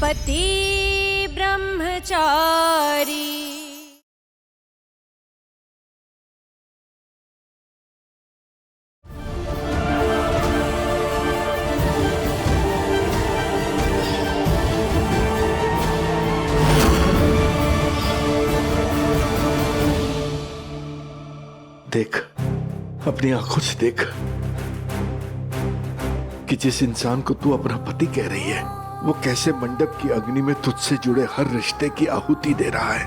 पति ब्रह्मचारी। देख, अपनी आंखों से देख कि जिस इंसान को तू अपना पति कह रही है वो कैसे मंडप की अग्नि में तुझसे जुड़े हर रिश्ते की आहुति दे रहा है।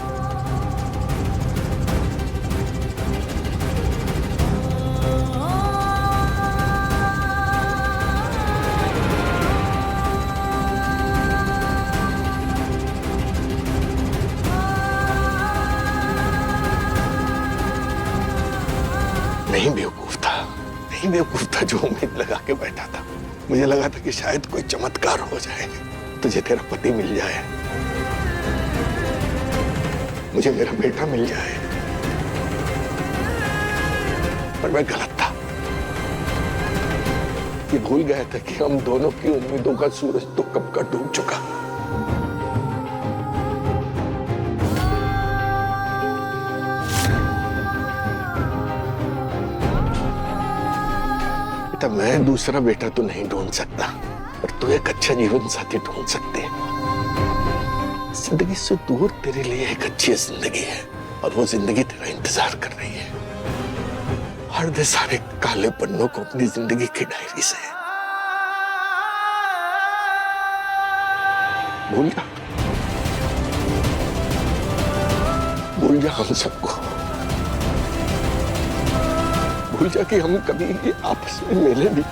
नहीं बेवकूफ था जो उम्मीद लगा के बैठा था। मुझे लगा था कि शायद कोई चमत्कार हो जाए, तुझे तेरा पति मिल जाए, मुझे मेरा बेटा मिल जाए। पर मैं गलत था। ये भूल गया था कि हम दोनों की उम्मीदों का सूरज तो कब का डूब चुका। मैं दूसरा बेटा तो नहीं ढूंढ सकता, पर तू एक अच्छा जीवन साथी ढूंढ सकते हैं। जिंदगी से दूर तेरे लिए एक अच्छी जिंदगी है और वो जिंदगी तेरा इंतजार कर रही है। हर दे सारे काले पन्नों को अपनी जिंदगी की डायरी से भूल जा हम सबको। भूल जा कि हम कभी आपस में मिले भी।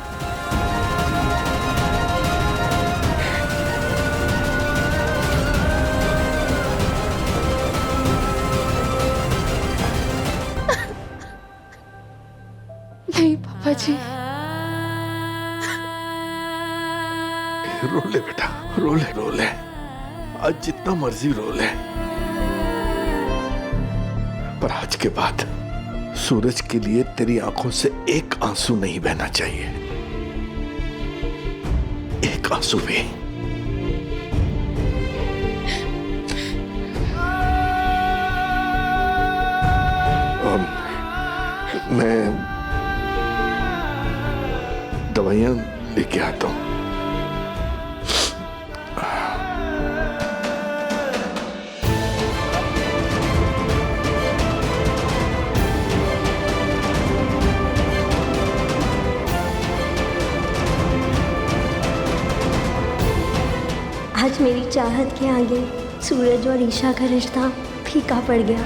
नहीं पापा जी। रो ले बेटा, रो ले। आज जितना मर्जी रो ले, पर आज के बाद सूरज के लिए तेरी आंखों से एक आंसू नहीं बहना चाहिए, एक आंसू भी। मैं दवाइयां लेके आता हूं। आज मेरी चाहत के आगे सूरज और ईशा का रिश्ता फीका पड़ गया।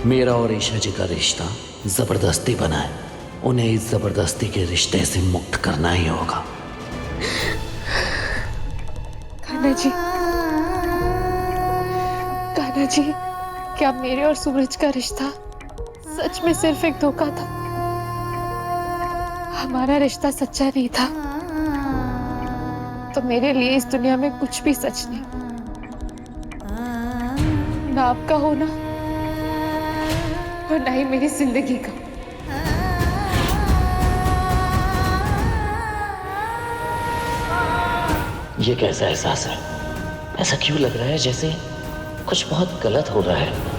मेरा और ईशा जी का रिश्ता जबरदस्ती बना है, उन्हें इस जबरदस्ती के रिश्ते से मुक्त करना ही होगा। कान्हा जी, क्या मेरे और सूरज का रिश्ता सच में सिर्फ एक धोखा था? हमारा रिश्ता सच्चा नहीं था तो मेरे लिए इस दुनिया में कुछ भी सच नहीं, ना आपका होना और ना ही मेरी जिंदगी का। ये कैसा एहसास है? ऐसा क्यों लग रहा है जैसे कुछ बहुत गलत हो रहा है?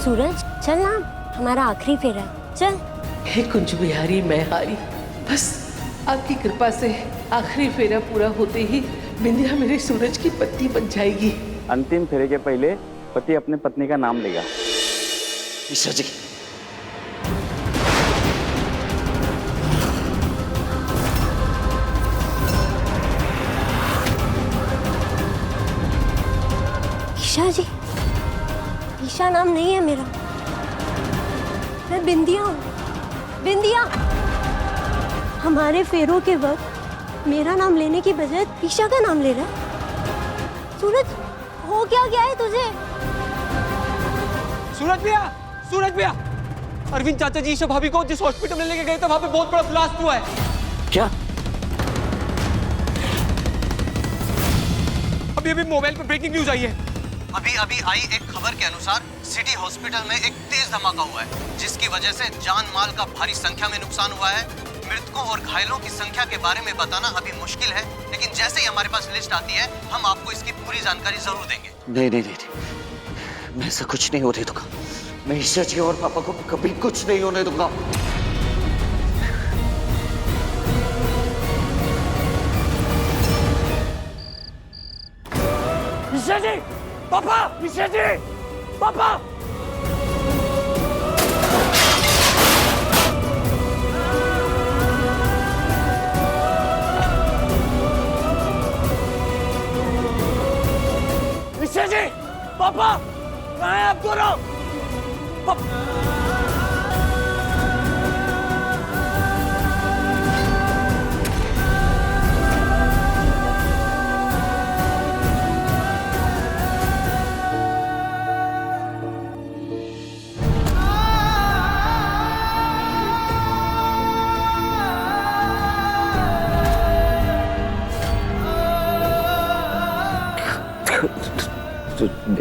सूरज चल ना, हमारा आखिरी फेरा है, चल। हे कुंज बिहारी मैं हारी, बस आपकी कृपा से आखिरी फेरा पूरा होते ही बिंदिया मेरे सूरज की पत्नी बन जाएगी। अंतिम फेरे के पहले पति अपने पत्नी का नाम लेगा। ईशा जी, ईशा जी, ईशा नाम नहीं है मेरा, मैं बिंदिया हूँ, बिंदिया। हमारे फेरों के वक्त मेरा नाम लेने की बजाय ईशा का नाम ले रहा है। सूरज, हो क्या गया है तुझे? सूरज भैया, अरविंद चाचा जी ईशा भाभी को जिस हॉस्पिटल में लेके गए थे वहां पे बहुत बड़ा ब्लास्ट हुआ है। क्या? अभी अभी मोबाइल पर ब्रेकिंग न्यूज आई है। अभी अभी आई एक खबर के अनुसार सिटी हॉस्पिटल में एक तेज धमाका हुआ है, जिसकी वजह से जान माल का भारी संख्या में नुकसान हुआ है। मृतकों और घायलों की संख्या के बारे में बताना अभी मुश्किल है, लेकिन जैसे ही हमारे पास लिस्ट आती है हम आपको इसकी पूरी जानकारी जरूर देंगे। नहीं नहीं नहीं, मैं ऐसा कुछ नहीं होने दूंगा। मैं ईशा जी और पापा को कभी कुछ नहीं होने दूंगा। ईशा जी, पापा, ईशा जी, पापा। ईशा जी, पापा, कहाँ हैं आप दोनों?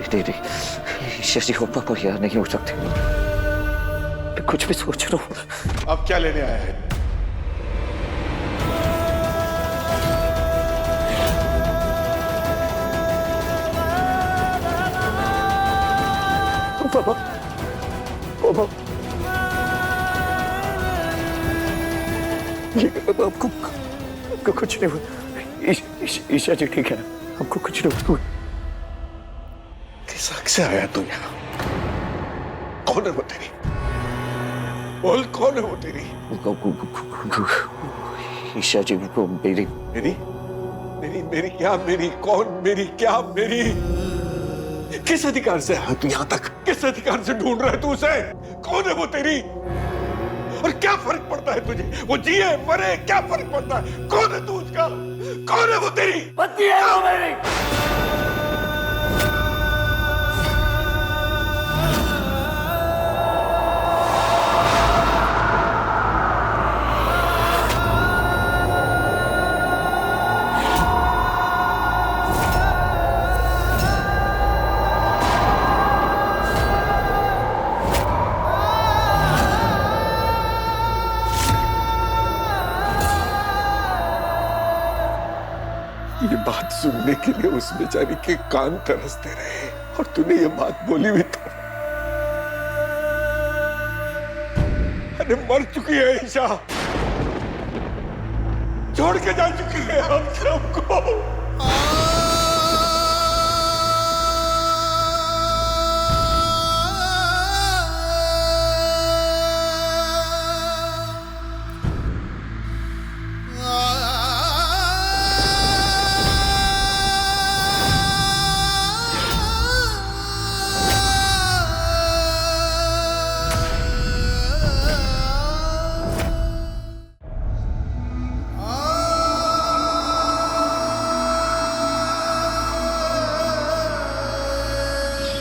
नहीं, ईशा जी और पापा यहाँ नहीं हो सकते। मैं कुछ भी सोच रहा हूँ। अब क्या लेने आया है? पापा, पापा, आपको कुछ नहीं हुआ। ईशा जी ठीक है, हमको कुछ नहीं हुआ। किस हक से आया तू यहाँ? कौन है वो तेरी? बोल, कौन है वो तेरी? ईशा जी को मेरी मेरी मेरी मेरी क्या मेरी? कौन मेरी? क्या मेरी? किस अधिकार से आया तू यहाँ तक? किस अधिकार से ढूंढ रहा है तू उसे? कौन है वो तेरी? और क्या फर्क पड़ता है तुझे? वो जिए मरे क्या फर्क पड़ता है? कौन है तू उसका? कौन है वो तेरी? पति है वो मेरी। ये बात सुनने के लिए उस बेचारी के कान तरसते रहे, और तूने ये बात बोली भी तो। अरे मर चुकी है ईशा, छोड़ के जा चुकी है हम सबको।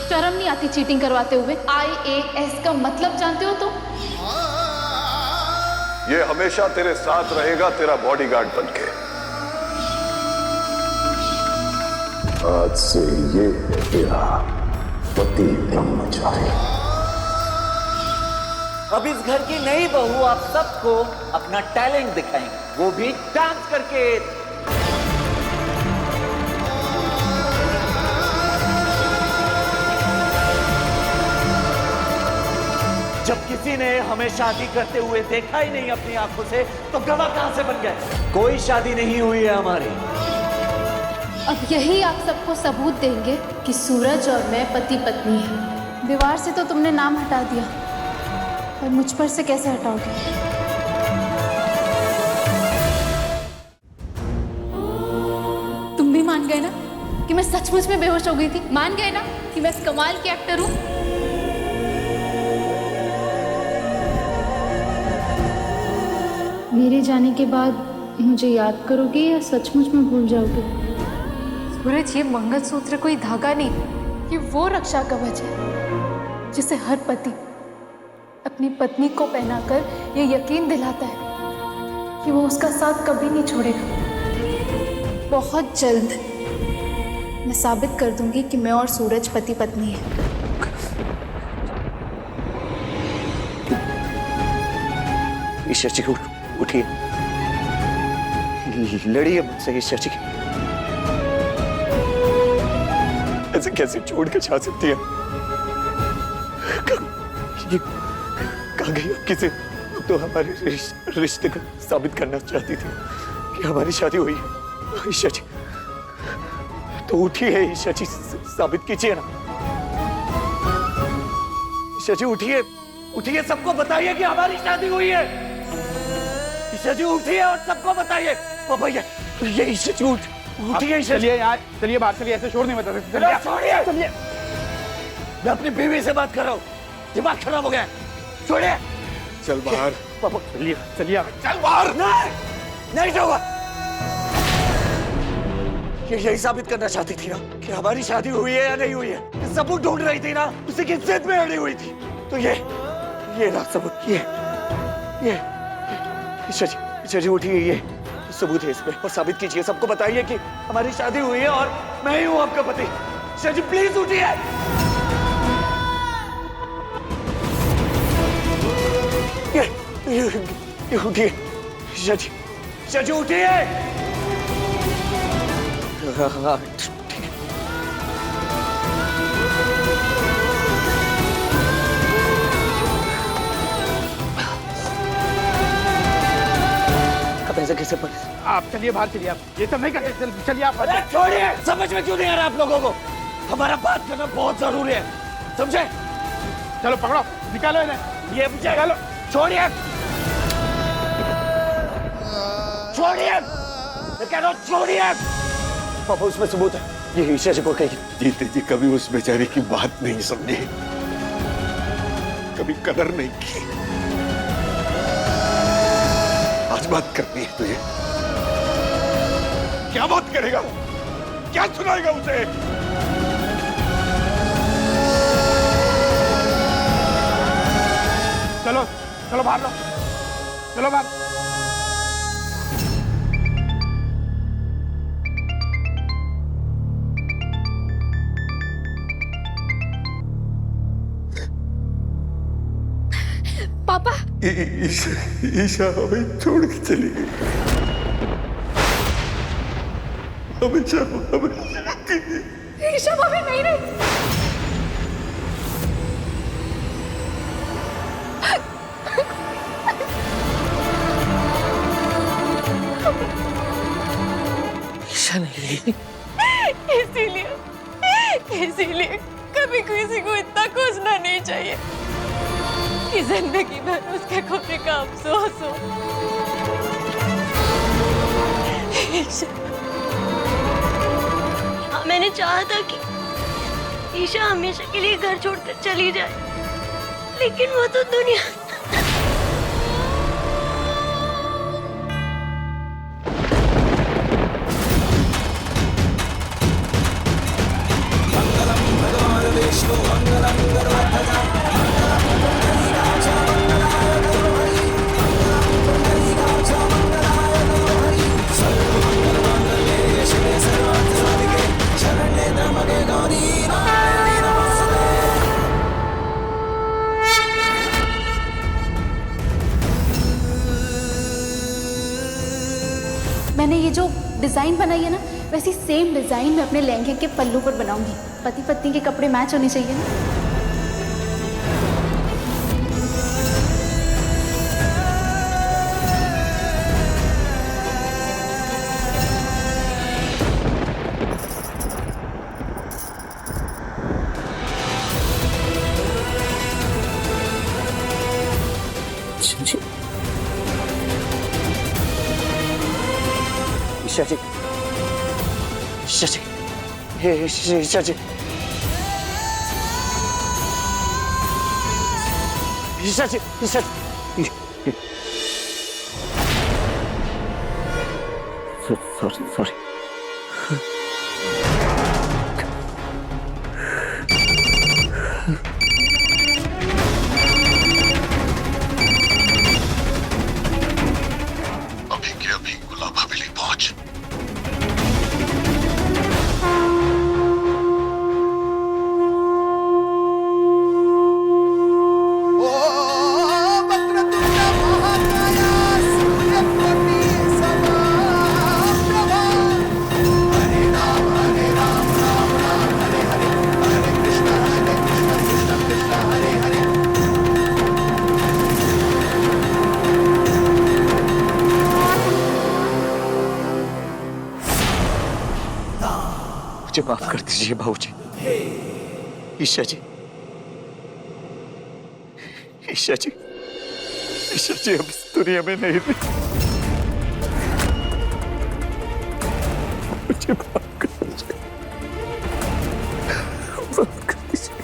शर्म नहीं आती चीटिंग करवाते हुए? IAS का मतलब जानते हो तुम? ये हमेशा तेरे साथ रहेगा, तेरा बॉडीगार्ड बनके। आज से ये है तेरा पति ब्रह्मचारी। अब इस घर की नई बहू आप सबको अपना टैलेंट दिखाएंगे, वो भी डांस करके। जब किसी ने हमें शादी करते हुए देखा ही नहीं अपनी आंखों से, तो गवाह कहां से बन गए? कोई शादी नहीं हुई है हमारी। अब यही आप सबको सबूत देंगे कि सूरज और मैं पति पत्नी हैं। दीवार से तो तुमने नाम हटा दिया, पर मुझ पर से कैसे हटाओगे? तुम भी मान गए ना कि मैं सचमुच में बेहोश हो गई थी? मान गए ना कि मैं इस कमाल की एक्टर हूँ? मेरे जाने के बाद मुझे याद करोगे या सचमुच में भूल जाओगे? सूरज, ये मंगलसूत्र कोई धागा नहीं, ये वो रक्षा कवच है जिसे हर पति अपनी पत्नी को पहनाकर ये यकीन दिलाता है कि वो उसका साथ कभी नहीं छोड़ेगा। बहुत जल्द मैं साबित कर दूंगी कि मैं और सूरज पति पत्नी हैं। ईशा जी उठिए, लड़िए मुझसे ईशा जी। ऐसे कैसे छोड़ के जा सकती है? कहा गई आपकी से तो हमारे रिश्ते को साबित करना चाहती थी कि हमारी शादी हुई है। ईशा जी तो उठिए, ईशा जी साबित कीजिए ना। ईशा जी उठिए, उठिए, सबको बताइए कि हमारी शादी हुई है। ईशा जी उठिए और सबको बताइए। पापा ये ईशा जी उठिए। चलिए यार, चलिए बाहर, चलिए, ऐसे शोर नहीं बता सकते। छोड़िए, चलिए, मैं अपनी बीवी से बात कर रहा हूँ, दिमाग खराब हो गया। छोड़िए, चल बाहर। पापा चलिए, चलिए, चल बाहर। नहीं जाऊंगा। ये यही साबित करना चाहती थी ना कि हमारी शादी हुई है या नहीं हुई है। सबूत ढूंढ रही थी ना, उसी की जिद में अड़ी हुई थी। तो ये रहा सबूत। ये ईशा जी उठिए, ये सबूत है इसमें, और साबित कीजिए, सबको बताइए कि हमारी शादी हुई है और मैं ही हूँ आपका पति। ईशा जी प्लीज उठिए। ये उठिए, ईशा जी उठिए। हाँ, ठीक है। अब ऐसे कैसे पड़े? आप चलिए बाहर, चलिए, आप ये सब नहीं करते। चलिए आप। अरे छोड़िए, समझ में क्यों नहीं आ रहा आप लोगों को? हमारा बात करना बहुत जरूरी है, समझे? चलो पकड़ो, निकालो इन्हें। ये मुझे निकालो। छोड़िए, छोड़िए, मैं कह रहा हूँ छोड़िए। पापा उसमें सबूत है, ये ईशा जी को कही। जीते जी कभी उस बेचारे की बात नहीं समझी, कभी कदर नहीं की। आज बात करनी है तुझे। क्या बात करेगा? क्या सुनाएगा उसे? चलो चलो बाहर लो, चलो बाहर। पापा, ईशा हमें छोड़ के चली गई। हमेशा ईशा भाभी नहीं रही। ईशा नहीं रही। इसीलिए कभी किसी को इतना खोजना नहीं चाहिए कि जिंदगी भर उसके खोने का अफसोस हो। मैंने चाहा था कि ईशा हमेशा के लिए घर छोड़कर चली जाए, लेकिन वो तो दुनिया मैंने ये जो डिज़ाइन बनाई है ना, वैसी सेम डिज़ाइन मैं अपने लहंगे के पल्लू पर बनाऊंगी। पति पत्नी के कपड़े मैच होने चाहिए ना। ईशा जी, ईशा जी, ईशा जी, ईशा जी, ईशा जी, सॉरी। मुझे माफ कर दीजिए बाबूजी। ईशा जी, ईशा जी, ईशा जी अब इस दुनिया में नहीं रही। मुझे माफ कर दीजिए, माफ कर दीजिए।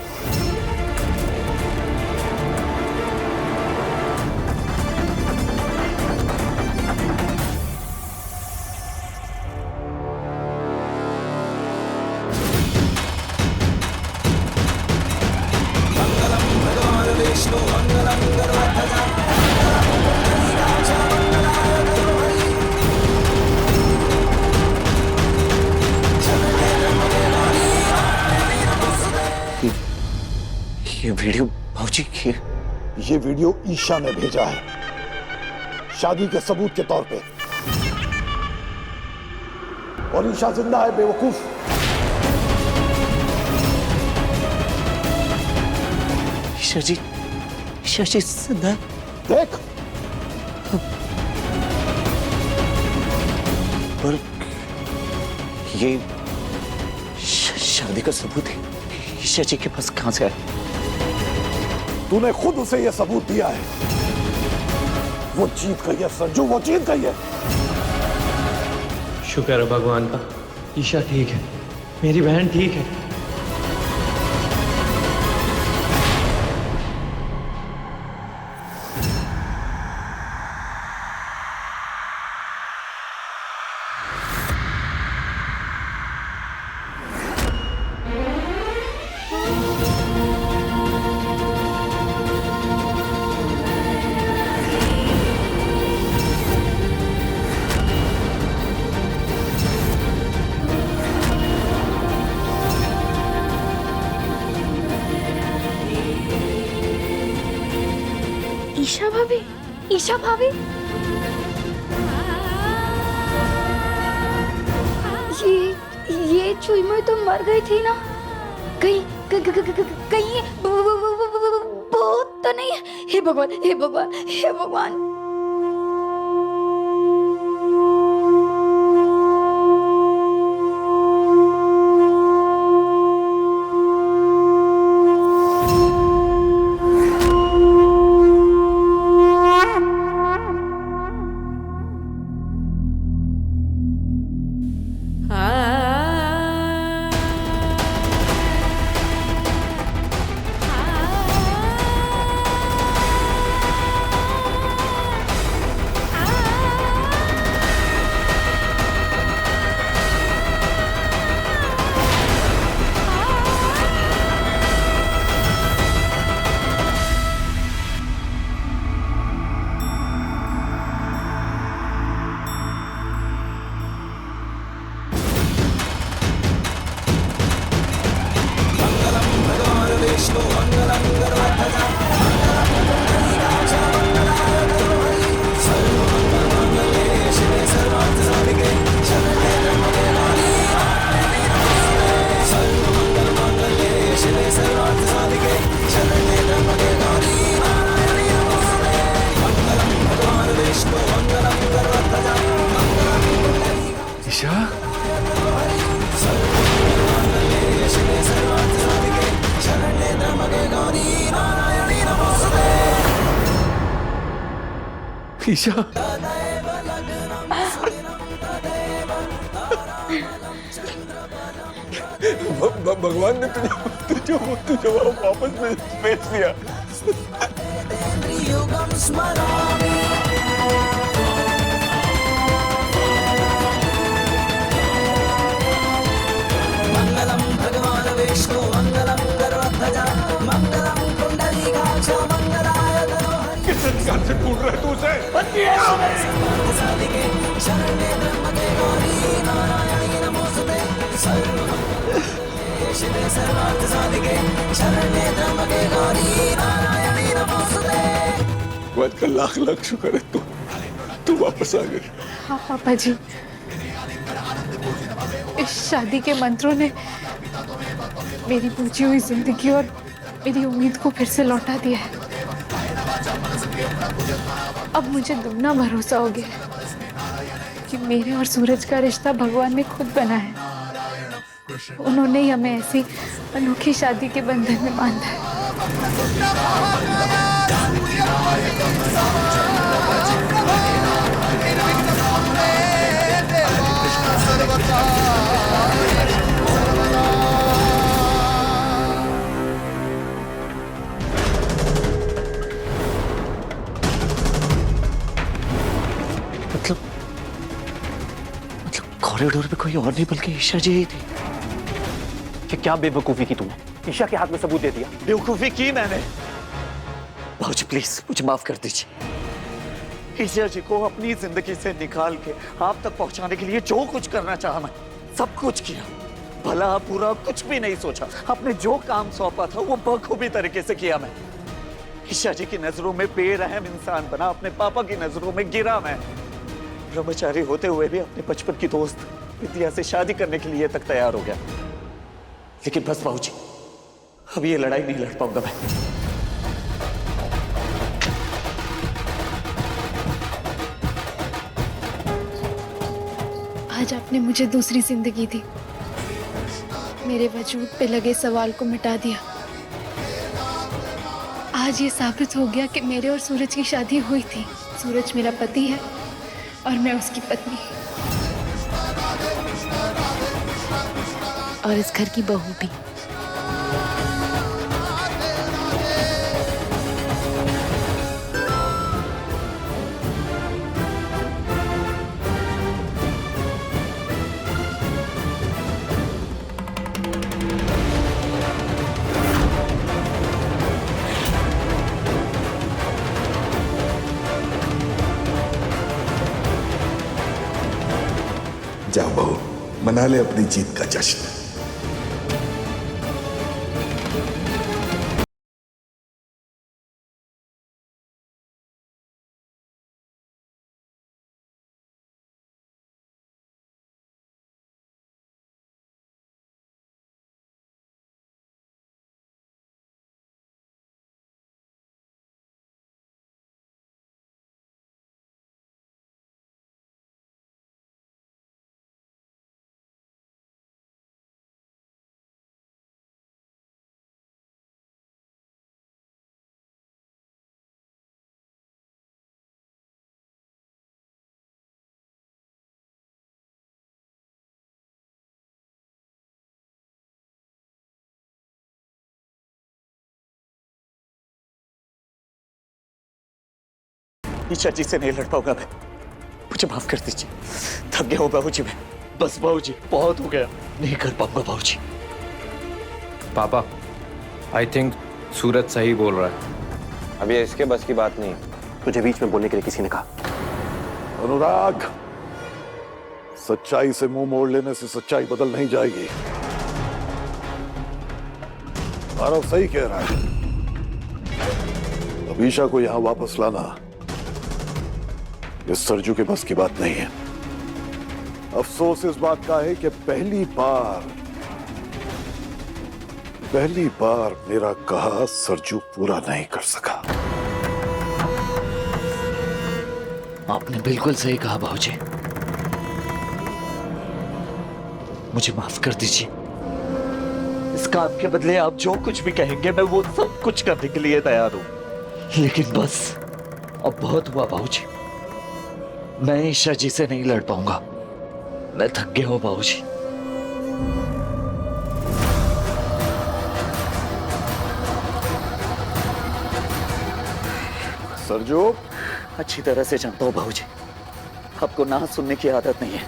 ये वीडियो भाजी की, ये वीडियो ईशा ने भेजा है शादी के सबूत के तौर पे। और ईशा जिंदा है बेवकूफ। ईशा जी जिंदा है। देख, पर ये शादी का सबूत है ईशा जी के पास कहां से आया? तूने खुद उसे यह सबूत दिया है। वो जीत गई है संजू, वो जीत गई है। शुक्र है भगवान का, ईशा ठीक है, मेरी बहन ठीक है। ईशा भाभी, ईशा भाभी, ये चुईमुई तो मर गई थी ना? कहीं कहीं भूत तो नहीं है? हे भगवान, हे भगवान, हे भगवान। ईशा, भगवान ने तुझे वापस भेज दिया। मंगलम भगवान विष्णु मंगलम गरुड़ध्वजा मंगलम पुंडरीकाक्ष मंगलाय किस अधिकार से ढूंढ रहे तू उसे? शरण्ये त्र्यंबके गौरी नारायणी नमोस्तुते शिवे सर्वार्थ साधिके शरण्ये त्र्यंबके गौरी नारायणी नमोस्तुते। भगवान का लाख लाख शुक्र है तू वापस आ गई। हाँ पापा जी, इस शादी के मंत्रों ने मेरी पूछी हुई जिंदगी और मेरी उम्मीद को फिर से लौटा दिया है। अब मुझे दुगना भरोसा हो गया कि मेरे और सूरज का रिश्ता भगवान ने खुद बनाया है। उन्होंने ही हमें ऐसी अनोखी शादी के बंधन में बांधा है। मतलब कॉरिडोर में कोई और नहीं बल्कि ईशा जी ही थी। कि क्या बेवकूफी की तुमने? ईशा के हाथ में सबूत दे दिया। बेवकूफी की मैंने। बाबूजी प्लीज मुझे माफ कर दीजिए। ईशा जी को अपनी जिंदगी से निकाल के आप तक पहुंचाने के लिए जो कुछ करना चाहा मैं सब कुछ किया। भला बुरा कुछ भी नहीं सोचा। आपने जो काम सौंपा था वो बखूबी तरीके से किया मैं। ईशा जी की नजरों में बेरहम इंसान बना, अपने पापा की नजरों में गिरा मैं। ब्रह्मचारी होते हुए भी अपने बचपन की दोस्त विद्या से शादी करने के लिए तक तैयार हो गया। लेकिन बस बाबूजी अब ये लड़ाई नहीं लड़ पाऊंगा मैं। आज आपने मुझे दूसरी जिंदगी दी, मेरे वजूद पे लगे सवाल को मिटा दिया। आज ये साबित हो गया कि मेरे और सूरज की शादी हुई थी। सूरज मेरा पति है और मैं उसकी पत्नी, और इस घर की बहू भी। जाओ बहू, मना ले अपनी जीत का जश्न। ईशा जी से नहीं लड़ पाऊंगा मैं। मुझे माफ कर दीजिए। थक गया हूँ बाबूजी मैं। बस बाबूजी बहुत हो गया। नहीं कर पाऊंगा बाबूजी। पापा आई थिंक सूरज सही बोल रहा है। अब ये इसके बस की बात नहीं। तुझे बीच में बोलने के लिए किसी ने कहा। अनुराग, सच्चाई से मुंह मोड़ लेने से सच्चाई बदल नहीं जाएगी। आरव सही कह रहा है। अभीशा को यहां वापस लाना इस सरजू के बस की बात नहीं है। अफसोस इस बात का है कि पहली बार मेरा कहा सरजू पूरा नहीं कर सका। आपने बिल्कुल सही कहा बाबूजी। मुझे माफ कर दीजिए। इस काम के बदले आप जो कुछ भी कहेंगे मैं वो सब कुछ करने के लिए तैयार हूं। लेकिन बस अब बहुत हुआ बाबूजी। मैं ईशा जी से नहीं लड़ पाऊंगा। मैं थक गया हूं बाबूजी। सरजू, अच्छी तरह से जानता हूं बाबूजी, आपको ना सुनने की आदत नहीं है।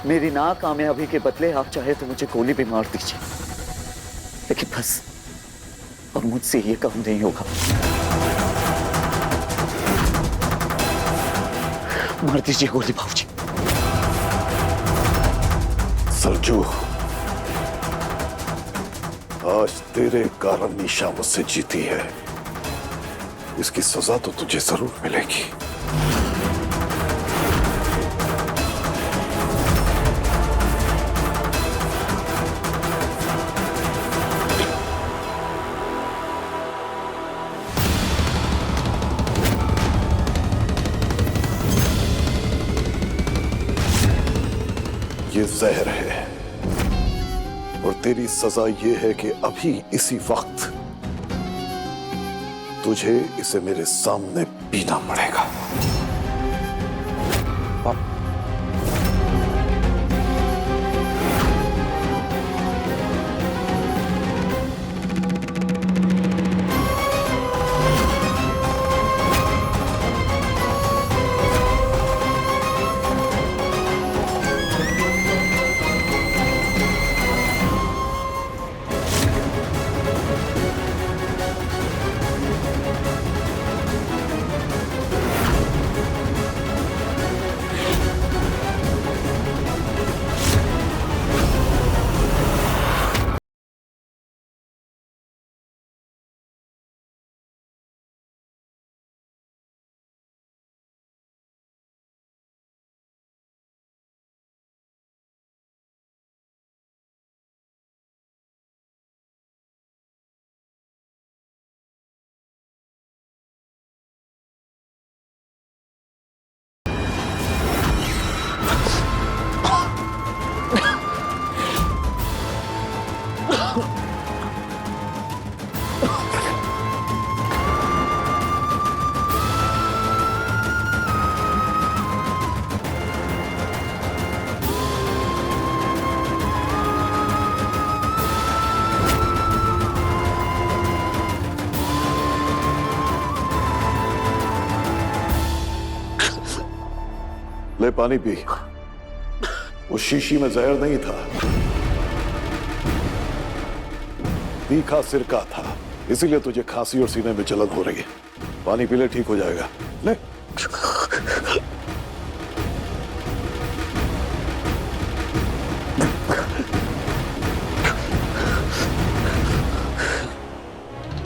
मेरी नाकामयाबी के बदले आप चाहे तो मुझे गोली भी मार दीजिए, लेकिन बस अब मुझसे ये काम नहीं होगा। मार दीजिए गोली बाबूजी। सरजू, आज तेरे कारण ईशा मुझसे जीती है। इसकी सजा तो तुझे जरूर मिलेगी। ये जहर है, और तेरी सजा ये है कि अभी इसी वक्त तुझे इसे मेरे सामने पीना पड़ेगा। ले पानी पी। उस शीशी में जहर नहीं था, तीखा सिरका था, इसीलिए तुझे खांसी और सीने में जलन हो रही है। पानी पी ले, ठीक हो जाएगा। ले।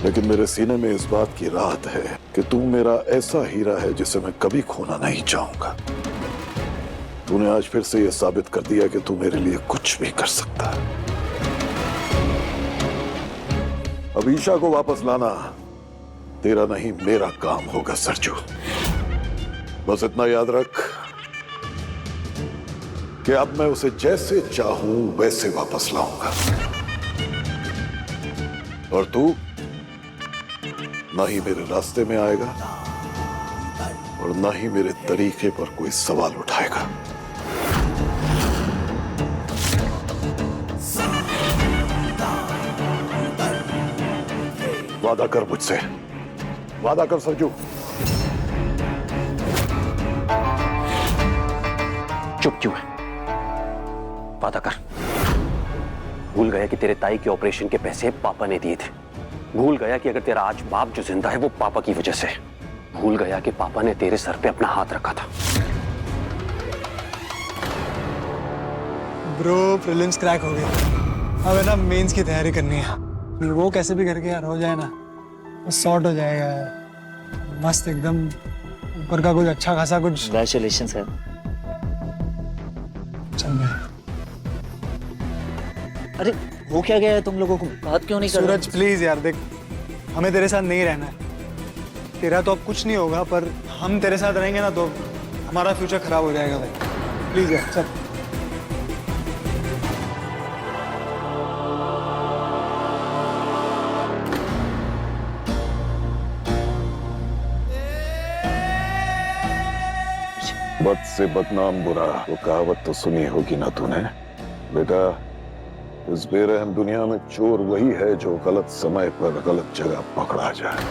लेकिन मेरे सीने में इस बात की राहत है कि तू मेरा ऐसा हीरा है जिसे मैं कभी खोना नहीं चाहूंगा। तूने आज फिर से यह साबित कर दिया कि तू मेरे लिए कुछ भी कर सकता है। अब ईशा को वापस लाना तेरा नहीं मेरा काम होगा सरजू। बस इतना याद रख कि अब मैं उसे जैसे चाहूं वैसे वापस लाऊंगा, और तू ना ही मेरे रास्ते में आएगा और ना ही मेरे तरीके पर कोई सवाल उठाएगा। वादा कर मुझसे, वादा कर सरजू। चुप क्यों है? वादा कर। भूल गया कि तेरे ताई के ऑपरेशन के पैसे पापा ने दिए थे। भूल गया कि अगर तेरा आज बाप जो जिंदा है वो पापा की वजह से। भूल गया कि पापा ने तेरे सर पे अपना हाथ रखा था। ब्रो, प्रीलिम्स क्रैक हो गया। अब है ना मेंस की तैयारी करनी है। वो कैसे भी करके यार हो जाए ना, सॉर्ट हो जाएगा यार। मस्त एकदम ऊपर का कुछ अच्छा खासा कुछ। Congratulation sir. चल भाई। अरे हो क्या गया है तुम लोगों को? बात क्यों नहीं कर रहे? सूरज प्लीज यार देख, हमें तेरे साथ नहीं रहना है। तेरा तो अब कुछ नहीं होगा, पर हम तेरे साथ रहेंगे ना तो हमारा फ्यूचर खराब हो जाएगा भाई। प्लीज यार चल। बद से बदनाम बुरा, वो कहावत तो सुनी होगी ना तूने बेटा। इस बेरहम दुनिया में चोर वही है जो गलत समय पर गलत जगह पकड़ा जाए।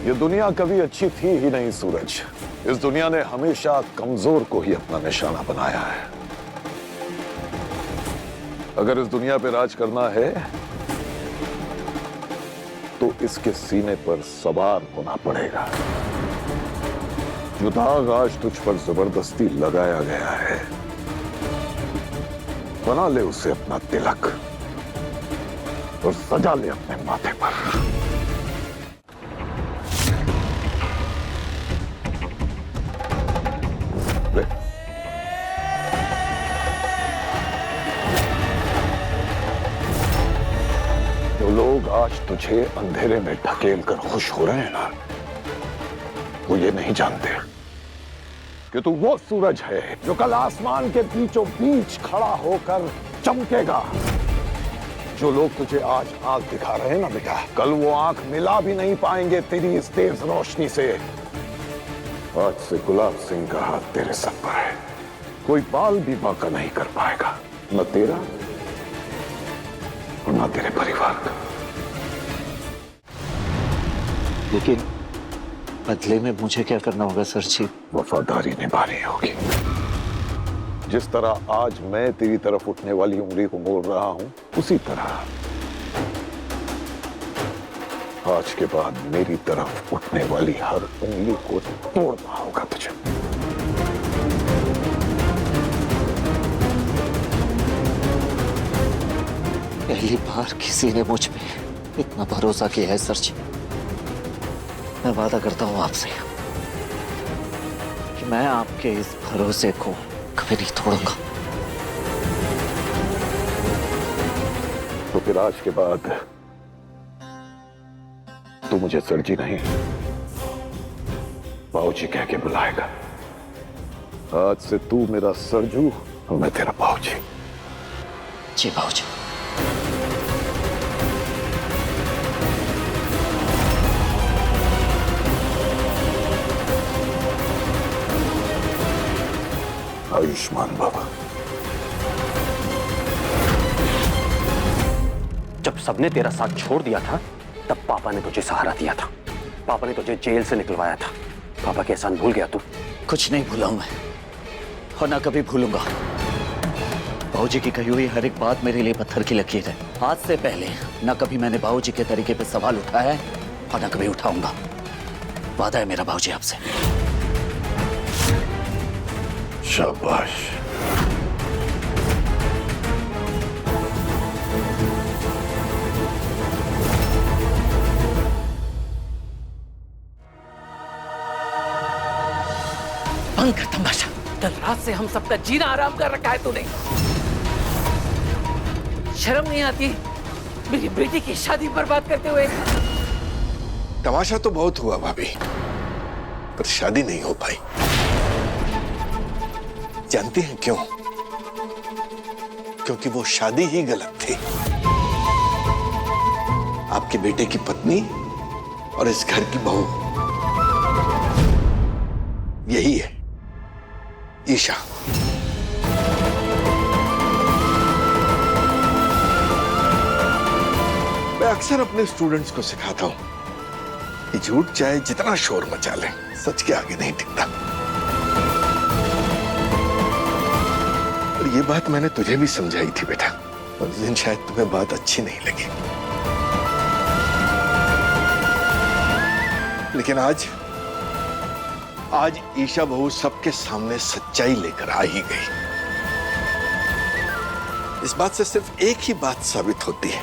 ये दुनिया कभी अच्छी थी ही नहीं सूरज। इस दुनिया ने हमेशा कमजोर को ही अपना निशाना बनाया है। अगर इस दुनिया पे राज करना है तो इसके सीने पर सवार होना पड़ेगा। जो दाग आज तुझ पर जबरदस्ती लगाया गया है, बना ले उसे अपना तिलक और सजा ले अपने माथे पर। जो लोग आज तुझे अंधेरे में ढकेल कर खुश हो रहे हैं ना, वो ये नहीं जानते कि तू वो सूरज है जो कल आसमान के बीचों बीच खड़ा होकर चमकेगा। जो लोग तुझे आज आंख दिखा रहे हैं ना बेटा, कल वो आंख मिला भी नहीं पाएंगे तेरी इस तेज रोशनी से। आज से गुलाब सिंह का हाथ तेरे सर पर है, कोई बाल भी बांका नहीं कर पाएगा, न तेरा और न तेरे परिवार का। लेकिन बदले में मुझे क्या करना होगा सर जी? वफादारी निभानी होगी। जिस तरह आज मैं तेरी तरफ उठने वाली उंगली को मोड़ रहा हूं, उसी तरह आज के बाद मेरी तरफ उठने वाली हर उंगली को तोड़ना होगा तुझे। पहली बार किसी ने मुझ पे इतना भरोसा किया है सर जी। मैं वादा करता हूं आपसे कि मैं आपके इस भरोसे को कभी नहीं तोड़ूंगा। तो फिर आज के बाद तू मुझे सरजी नहीं, बाबूजी कह के बुलाएगा। आज से तू मेरा सरजू और मैं तेरा बाबूजी। जी बाबूजी। आयुष्मान बाबा। जब सबने तेरा साथ छोड़ दिया था, तब पापा ने तुझे सहारा दिया था। पापा ने तुझे जेल से निकलवाया था। पापा के एहसान भूल गया तू? कुछ नहीं भूला हूं मैं, और ना कभी भूलूंगा। बाबूजी की कही हुई हर एक बात मेरे लिए पत्थर की लकीर है। आज से पहले ना कभी मैंने बाबूजी के तरीके पे सवाल उठाया है और ना कभी उठाऊंगा। वादा है मेरा बाबूजी आपसे। शाबाश। बंद कर तमाशा। कल रात से हम सबका जीना आराम कर रखा है तूने। शर्म नहीं आती मेरी बेटी की शादी बर्बाद करते हुए? तमाशा तो बहुत हुआ भाभी, पर शादी नहीं हो पाई। जानती हैं क्यों? क्योंकि वो शादी ही गलत थी। आपके बेटे की पत्नी और इस घर की बहू यही है, ईशा। मैं अक्सर अपने स्टूडेंट्स को सिखाता हूं कि झूठ चाहे जितना शोर मचा ले, सच के आगे नहीं टिकता। और ये बात मैंने तुझे भी समझाई थी बेटा, और उस दिन शायद तुम्हें बात अच्छी नहीं लगी। लेकिन आज ईशा बहू सबके सामने सच्चाई लेकर आ ही गई। इस बात से सिर्फ एक ही बात साबित होती है,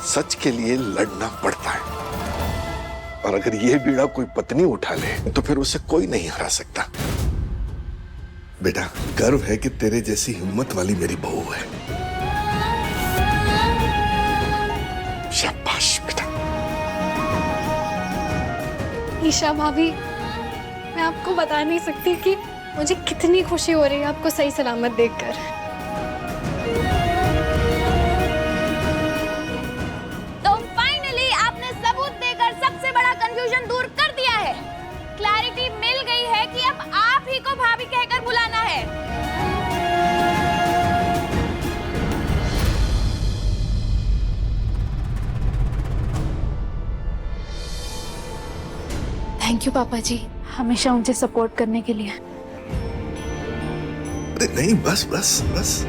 सच के लिए लड़ना पड़ता है। और अगर यह बीड़ा कोई पत्नी उठा ले तो फिर उसे कोई नहीं हरा सकता। बेटा, गर्व है कि तेरे जैसी हिम्मत वाली मेरी बहू है। शाबाश बेटा। ईशा भाभी, मैं आपको बता नहीं सकती कि मुझे कितनी खुशी हो रही है आपको सही सलामत देखकर। तो फाइनली आपने सबूत देकर सबसे बड़ा कंफ्यूजन दूर कर दिया है। क्लैरिटी मिल गई है कि अब आप ही को भाभी कहकर बुलाना है। थैंक यू पापा जी, हमेशा मुझे सपोर्ट करने के लिए। अरे नहीं, बस बस बस।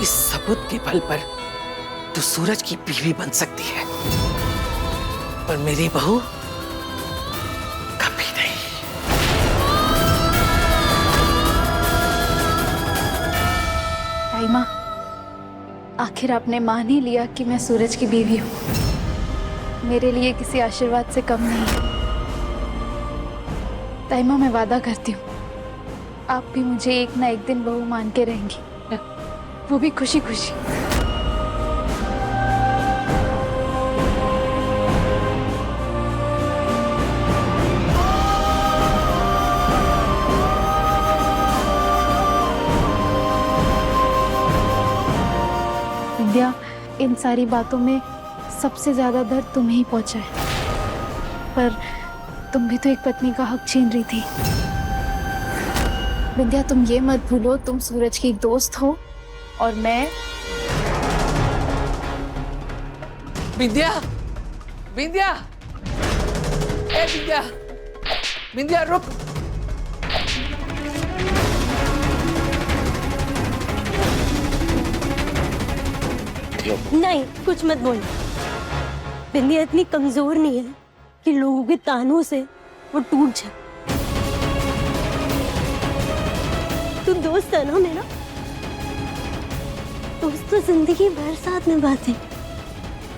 इस सबूत के बल पर तू सूरज की बीवी बन सकती है, पर मेरी बहू कभी नहीं। ताईमा, आखिर आपने मान ही लिया कि मैं सूरज की बीवी हूँ। मेरे लिए किसी आशीर्वाद से कम नहीं है। ताईमा, मैं वादा करती हूँ आप भी मुझे एक ना एक दिन बहू मान के रहेंगी, वो भी खुशी खुशी। विद्या, इन सारी बातों में सबसे ज्यादा दर्द तुम्हें ही पहुंचा है, पर तुम भी तो एक पत्नी का हक छीन रही थी। विद्या, तुम ये मत भूलो, तुम सूरज की दोस्त हो और मैं। विद्या, विद्या, ए विद्या, विद्या रुक। नहीं, कुछ मत बोल। बिंदिया इतनी कमजोर नहीं है कि लोगों के तानों से वो टूट जाए। तू दोस्त है ना मेरा? दोस्त तो जिंदगी भर साथ निभाते,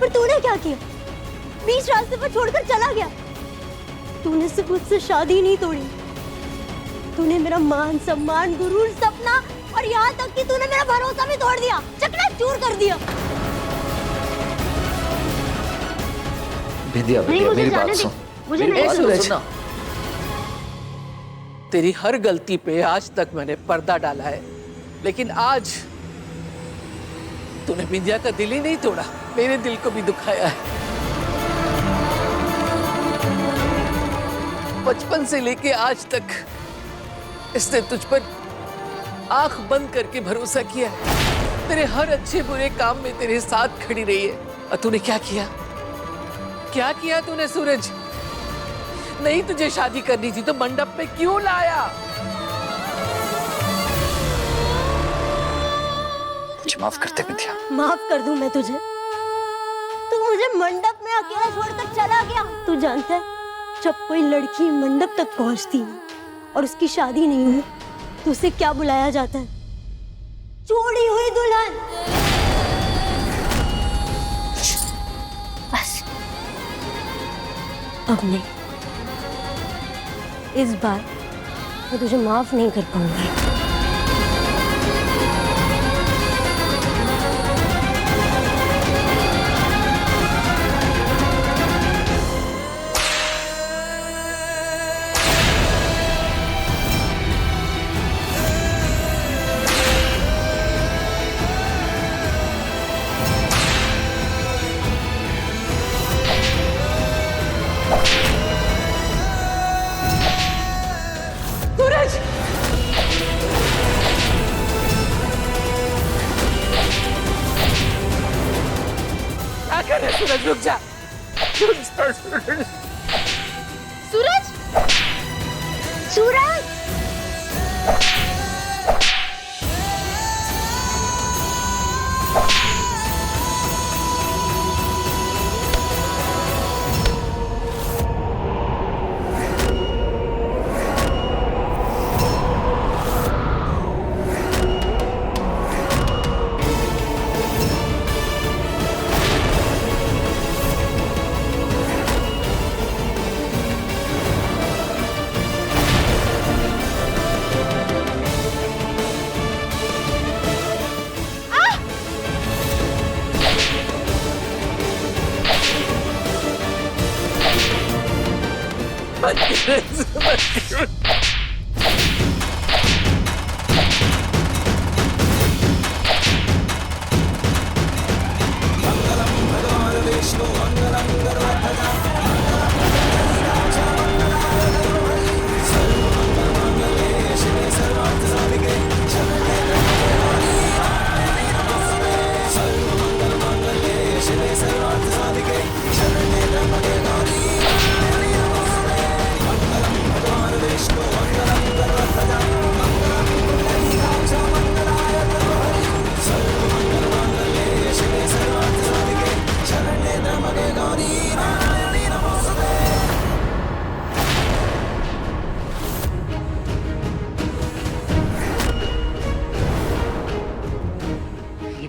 पर तूने क्या किया? बीच रास्ते पर छोड़कर चला गया। तूने सिर्फ मुझसे शादी नहीं तोड़ी, तूने मेरा मान सम्मान गुरूर सपना और यहाँ तक कि तूने मेरा भरोसा भी तोड़ दिया, चकनाचूर कर दिया। विद्या, विद्या, मेरी बात सुन। मुझे ए सूरज, तेरी हर गलती पे आज तक मैंने पर्दा डाला है, लेकिन आज तूने विद्या का दिल ही नहीं तोड़ा, मेरे दिल को भी दुखाया है। बचपन से लेके आज तक इसने तुझ पर आंख बंद करके भरोसा किया है, तेरे हर अच्छे बुरे काम में तेरे साथ खड़ी रही है। और तूने क्या किया? क्या किया तूने सूरज? नहीं तुझे शादी करनी थी तो मंडप पे क्यों लाया? मुझे माफ कर दे विद्या। माफ कर दूं मैं तुझे? तू मुझे मंडप में अकेला छोड़कर चला गया। तू जानता है, जब कोई लड़की मंडप तक पहुंचती है और उसकी शादी नहीं हुई तो उसे क्या बुलाया जाता है? छोड़ी हुई दुल्हन। बस अब नहीं, इस बार मैं तुझे माफ नहीं कर पाऊंगी। सूरज रुक जा। सूरज, सूरज,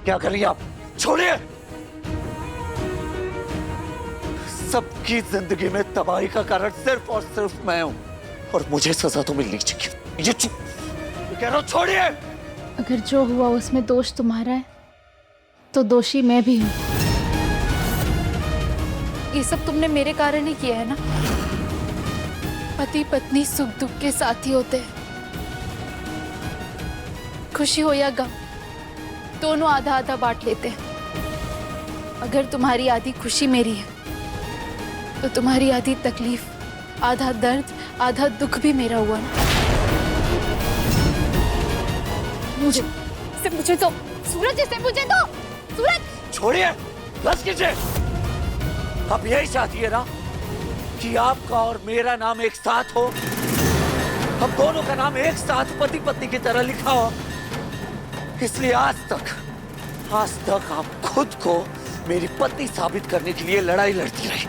क्या कर रही हैं आप? छोड़िए। सबकी जिंदगी में तबाही का कारण सिर्फ और सिर्फ मैं हूं और मुझे सजा तो मिलनी चाहिए। ये चुप। कह रहा हूं छोड़िए। अगर जो हुआ उसमें दोष तुम्हारा है तो दोषी मैं भी हूं। ये सब तुमने मेरे कारण ही किया है ना। पति पत्नी सुख दुख के साथी होते हैं। खुशी हो या गम दोनों आधा आधा बांट लेते हैं। अगर तुम्हारी आधी खुशी मेरी है तो तुम्हारी आधी तकलीफ, आधा दर्द, आधा दुख भी मेरा हुआ ना। मुझे तो सूरज से मुझे तो सूरज छोड़िए, बस कीजिए। आप यही चाहती है ना कि आपका और मेरा नाम एक साथ हो, हम दोनों का नाम एक साथ पति पत्नी की तरह लिखा हो। इसलिए आज तक आप खुद को मेरी पत्नी साबित करने के लिए लड़ाई लड़ती रही।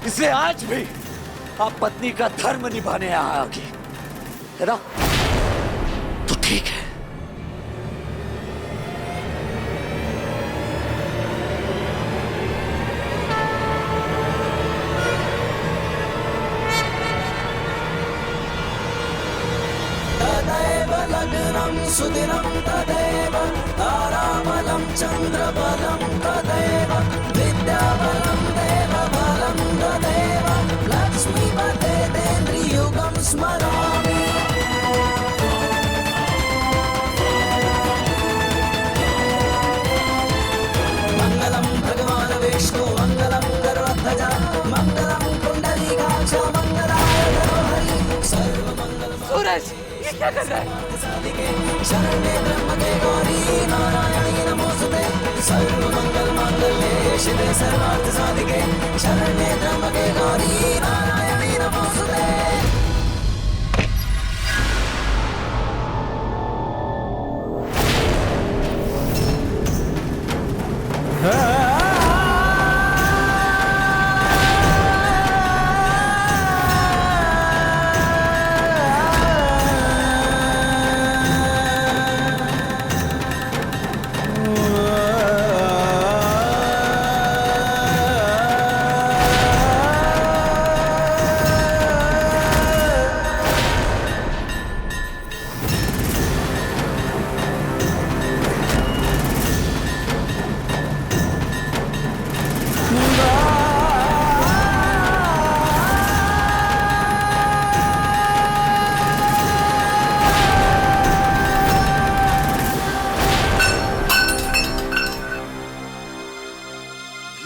इसलिए आज भी आप पत्नी का धर्म निभाने यहाँ आगे, है ना? तो ठीक है। तदेव लग्नं सुदिनं तदेव ताराबलं चन्द्रबलं तदेव विद्याबलं देवबलं तदेव लक्ष्मीपते तेन्द्रियुगं स्मरामि। मङ्गलं भगवान् विष्णु मङ्गलं गरुडध्वज मङ्गलं पुण्डरीकाक्ष मङ्गलाय हरि सर्वमङ्गल। सूरज ये क्या कर रहा है? शरण्ये त्र्यंबके गौरी नारायणी नमोस्तुते सर्वमंगल मांगल्ये शिवे सर्वार्थ साधिके शरण्ये त्र्यंबके गौरी नारायणी नमोस्तुते।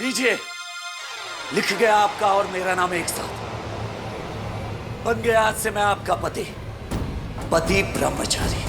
लीजिए, लिख गया आपका और मेरा नाम एक साथ। बन गया आज से मैं आपका पति ब्रह्मचारी।